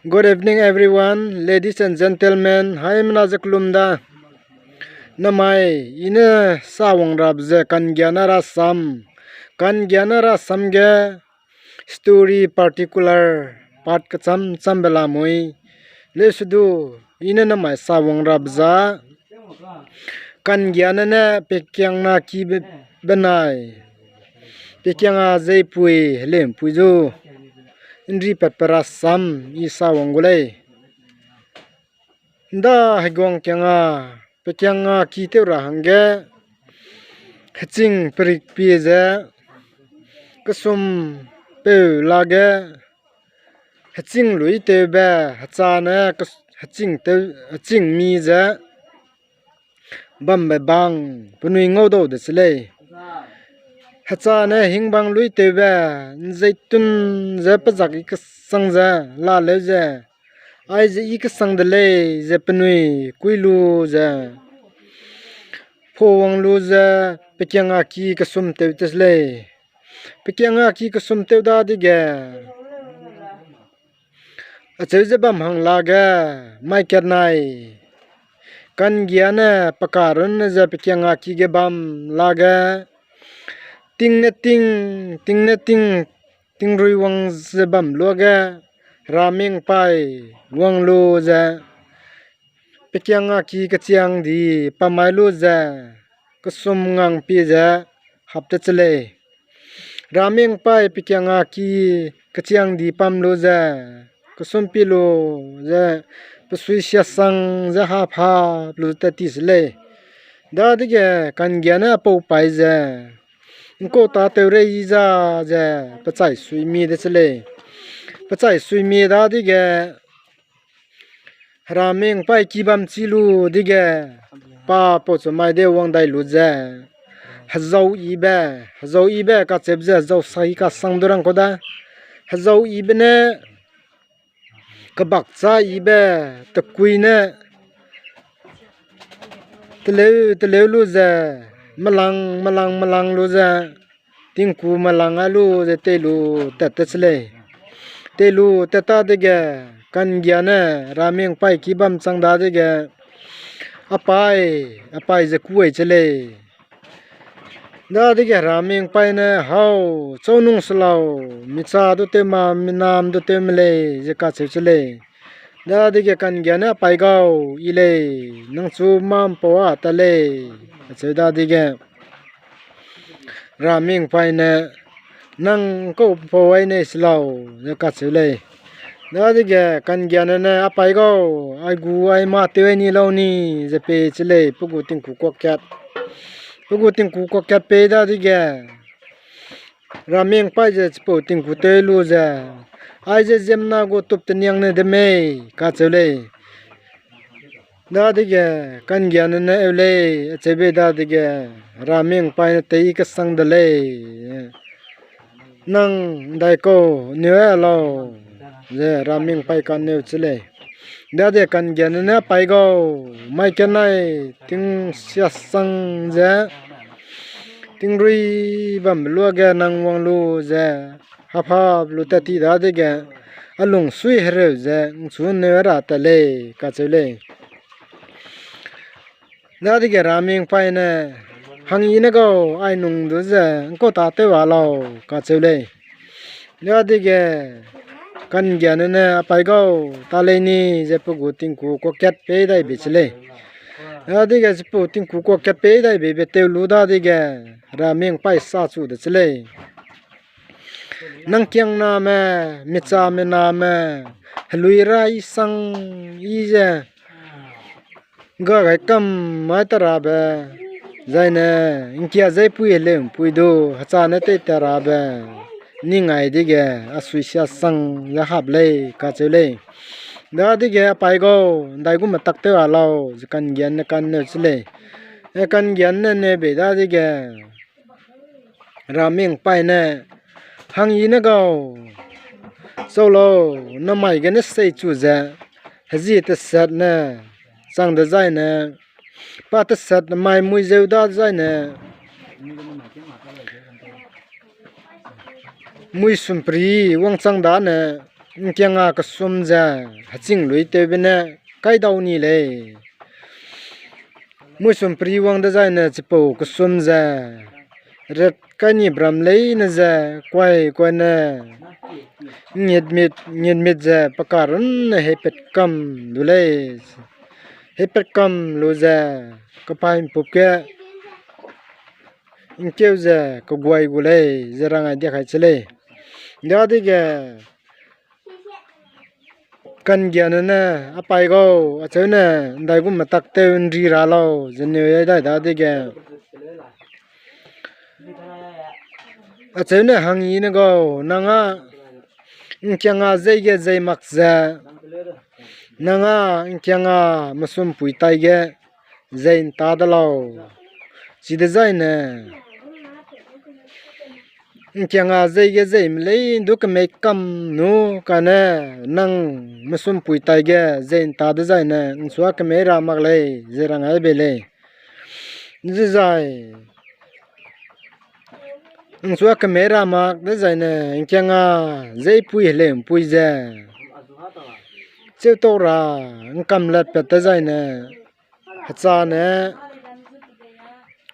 Good evening, everyone, ladies and gentlemen. Hi, Mnazaklumda. Namai ina sawang rabze kan gyanara samge story particular part kacham chambela moi le sudu ina namai sawang rabza kan gyanana pekyang na ki benai pekyang a zeipui lem puizo indri pepera sam isa wangulai nda hagong kyanga pekyanga kite rahange haching perik pieza kasum pe lage haching lui te ba hachana haching mi za bam ba bang punui ngodo desle hachana hingbang lui te ba zaitun za pajak ik sangza la le za ai ze ik sang de le ze penui kuilu za phowang lu za pekyanga ki kasum te tesle pekyanga ki kasum te da de ga acheu ze bam hang la ga mai ker nai kan giana pakarun za pekyanga ki ge bam la ga ting ne ting rui wang ze bam lo ga raming pai wang lo za pekyanga ki kachiang di pamai lo za kasum ngang pi za hapta chale raming pai pekyanga ki kachiang di pam lo za kasum pi lo za pasui sia sang za ha pha lo ta ti sle da de ge kan gyana po pai za ko ta te re yi za za pachai sui mi de chale pachai sui mi da de ge raming pai ki bam chi lu de ge pa po cho mai de wang dai lu za hazau i ba ka chep za zau sai ka sang durang ko da hazau i bene ka bak cha i ba ta kui ne tele lu za malang lu za tingku malang alu za te lu ta ta chle te lu ta ta de ga kan gya na raming pai ki bam chang da de ga apai za kuai chle da de ga raming pai na hau chonung slau mi cha do te ma mi nam do te mle je ka che chle da de ga kan gya na pai gao i le nang chu mam po a ta le che da de ga raming pai na nang ko po ai ne slau je ka che le da de ga kan gya na apai gao ai gu ai ma te ni lo ni je pe chle pu gu ting ku ko kyat pugu tingku ko kya pe da di ga rameng pai je po tingku te lu za ai je jemna go tup te nyang ne de me ka chole da di ga kan gyan na ele chebe da di ga rameng pai na te ka sang de le nang dai ko ne lo je rameng pai kan ne chele da de kan gyan na pai go mai ken nai ting sia sang ja ting rui bam lu ga nang wang lu ja ha pha lu ta ti da de ga alung sui her ja chu ne ra ta le ka chele da de ga raming pai na hang yi na go ai nung du ja ko ta te wa lo ka chele da de ga kan gyan na pai go ta le ni je pu gu ting ku ko kyat pe dai bi chele da de ga pu ting ku ko kyat pe dai be te lu da de ga rameng pai sa chu de chele nang kyang na me mi cha me na me lui rai sang i je ga ga kam ma ta ra ba zai ne inkia zai pui le pui do ha cha na te ta ra ba ni ngai de ga asui sia sang ya hab le ka chele da de ga pai go dai gu ma tak te wa lo kan gyan na kan ne chele e kan gyan ne be da de ga raming pai na hang yi na go solo na mai ga ne sei chu za haji ta sat na sang da zai na pa ta sat mai mui zeu da zai na mui sumpri wang chang da na kia ngà cái xôm ra chinh lưỡi tê bên nè cái đầu nì lệ mỗi xôm pri vang đã giải nè chỉ bảo cái xôm ra rất cái nhịp ram lấy nè ra quay quay nè nhiệt miệt ra bạc run nè hepet cam du lệ hepet cam lu ra cái pai búp kia kêu ra cái guai gu lệ ra ra ngay đi khai chile đó thì cái kan gian nè apai go acho nè dai gu matak te ri ra lo jene dai da de ge acho nè hang yi nè go nanga kyanga zai ge zai mak za nanga kyanga masum pui tai ge zain ta da lo chi de zai nè kyanga zai ge zai mlei du ka me kam nu ka nè nang masum pui tai ge zain ta da zai nè swa camera mak le zerang ai be le zai swa camera mak da zai nè kyanga zai pui le pui za cheu to ra kam lat pe ta zai nè cha nè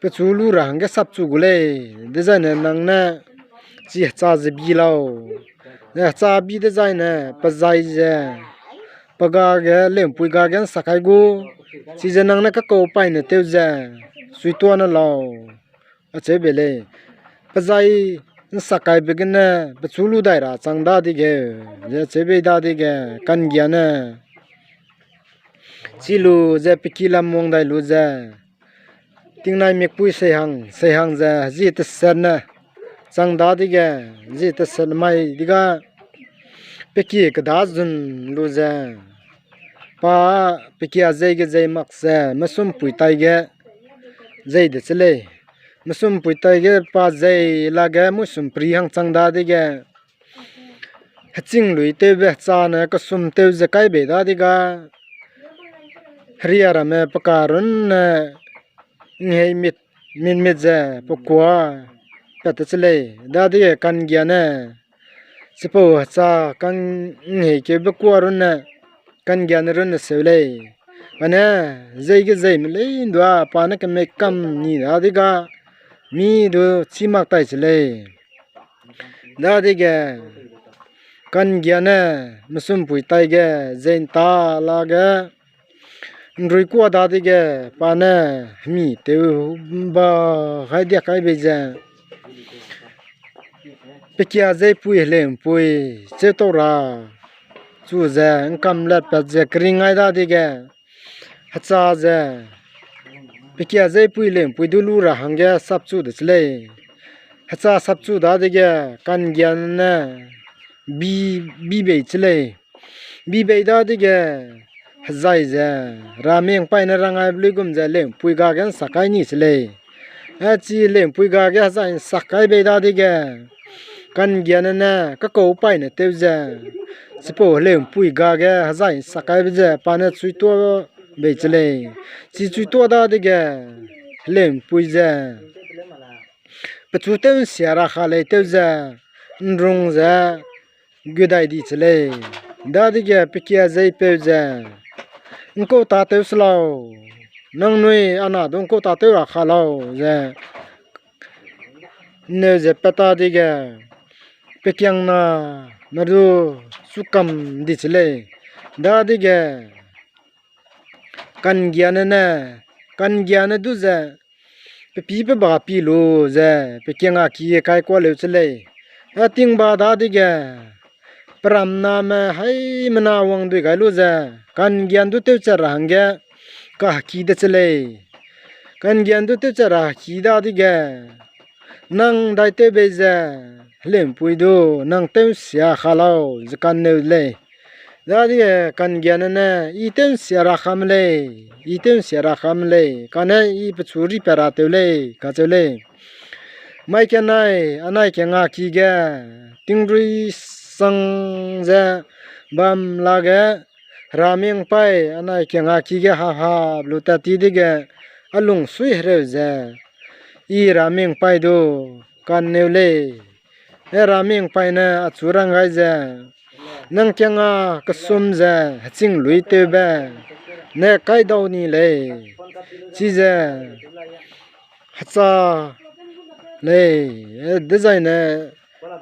pe chu lu ra hang ge sap chu gu le da zai nè nang nè chỉ cha gì bi lâu, cha bi để dạy nè, bắt dạy giờ, bắt gà cái lem pui gà cái sắc cái gu, chỉ giờ năng nè các câu bài nè tiêu giờ, suy tua nè lâu, ở chế bể lệ, bắt dạy sắc cái bê cái nè, bắt chú lu đại ra, chẳng đa đi cái, giờ chế bể đa đi cái, căn gia nè, chỉ lu giờ bị kia làm mong đại lu giờ, tiếng này miệt pui xây hàng giờ, gì tất sơn nè. Sang đá đi cái gì ta sơn mai đi cái beki cái đá dun lu ra pa beki à dây cái dây mặc ra masum pui tai cái dây để chơi lệ masum pui tai cái pa dây là cái masum pri hang sang đá đi cái chinh lùi tê về cha nè cái sum tê về cái bể đá đi cái ria ra mẹ pakarun nghe mít mít ra pakwa cái thứ này đã đi căn gia nè sipo cha căn nghề cái bức qua rồi nè căn gia nè rồi nè xíu này anh dây cái dây mình lấy đó pa nó cái mấy cam nhỉ đã đi cả mi đồ chỉ mặc tay xíu này đã đi cái căn gia nè mà sum bụi tay cái dây ta là cái rồi qua đã đi cái pa nè mi tiêu ba hai đứa cái bây giờ kia dây pui lên pui chế to ra chú giờ cầm lát bát giờ kring ai đó đi cái hạt sa giờ kia dây pui lên pui du ra hàng cái sắp chú được lấy hạt sa sắp chú đó đi cái căn gian nè bi bể lấy bi bể đó đi cái hạt dây giờ ra miếng pai nè rang ai lấy gum giờ lên pui gà cái sắc cái nhỉ lấy chỉ lên pui gà cái hạt dây sắc cái bể đó đi cái căn gian nè các câu bài nè tiêu giờ sipo lem pui ga ga hazai sakai bje pane chui to be chele chi chui to da de ga lem pui za pachu te siara khale te za nrung za gudai di chele da de ga pikia zai pe za ko ta te slo nang nui ana dong ko ta te ra khalo za ne ze pata de ga pekyang na maru sukam di chile da di ge kan gyan du za pe pi pe ba pi lo za pekyang a ki kai ko le chile a ting ba da di ge pram na ma hai mana wang du ga lo za kan gyan du te cha rang ge ka ki de chile kan gyan du te cha ra ki da di ge nang dai te be za lem pui do nang tem sia khalau zakan ne le da di kan gyan na I tem sia ra kham le kana I pchuri para te le ka che le mai ke nai anai ke nga ki ga tingri sang za bam la ga raming pai anai ke nga ki ga ha lu ta ti di ga alung sui hre za I raming pai do kan ne le raming pai na achurang gai za nang kyang a kasum za ching lui te ba ne kai dau ni le chi za hacha le design na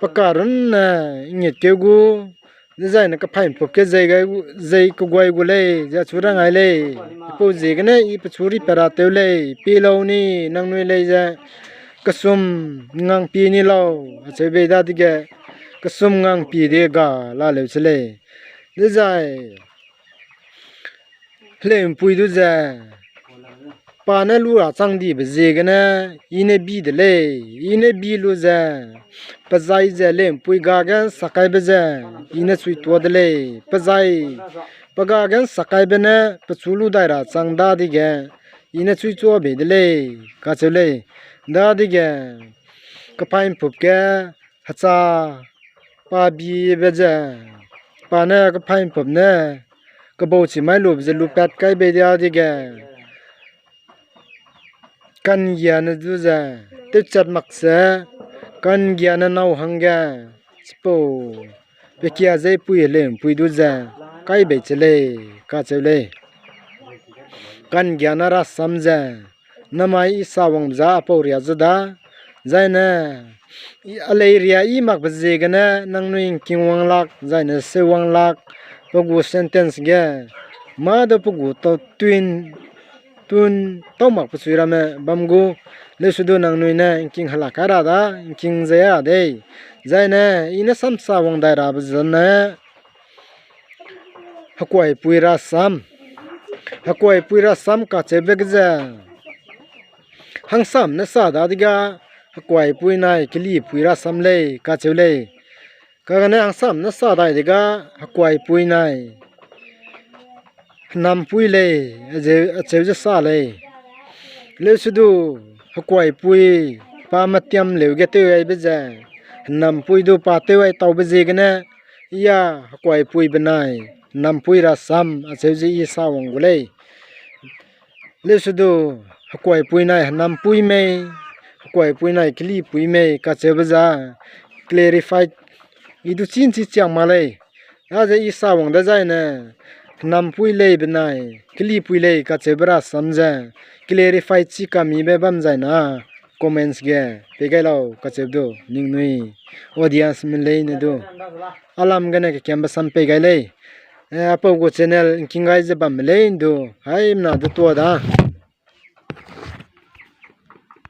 pakarun na ingit ke gu design ka phain pop ke zai ko goi gu le ja chura ngai le po je ga ne I pa churi para te le pi lo ni nang nui le ja kasum ngang pi ni lo che be da di ge kasum ngang pi de ga la le chele design lem pui du ja pa na lu ra chang di be je ga na ine bi de le ine bi lu ja pa zai ja lem pui ga ga sakai be ja ine chui to de le pa zai pa ga ga sakai be na pa chu lu dai ra chang da di ge ine chui cho be de le ka che le da di ge ka pain pup ke ha cha pa bi be ja pa na ka pain pup na ka bo chi mai lu je lu pat kai be dia di ge kan ya na du ja te chat mak sa kan ya na nau hang ga spo pe kia zai pui le pui du ja kai be chele ka chele kan ya na ra sam ja namai sa wang za po ria za da zai na alei ria I mak ba je ga na nang nuing king wang lak zai na se wang lak po gu sentence ga ma da po gu to tun to mak pa suira me bamgu le sudu nang nui na king hala kara da king zaya de zai na ina sam sa wang dai ra ba zan na hakwai puira sam ka che be ga hang sam na sa da diga hakwai pui nai kili puira sam le ka che le ka ga na hang sam na sa dai diga hakwai pui nai nam pui le je sa le le sudu hakwai pui pa matiam le ge te ai be ja nam pui do pa te ai tau be je ge na ya hakwai pui benai nam pui ra sam a je ji sa wang gu le sudu hakwai pui nai nam pui me hakwai pui nai kli pui me ka che be ja clarify idu chin chi chang ma le a je I sa wang da jai na nam pui le benai kli pui le ka che bra samja clarify chi ka mi be bam jai na comments ge pe gai lo ka che do ning nui audience min le ne do alam ga ne ke kem ba sam pe gai le apo go channel king gai je bam le do hai na do to da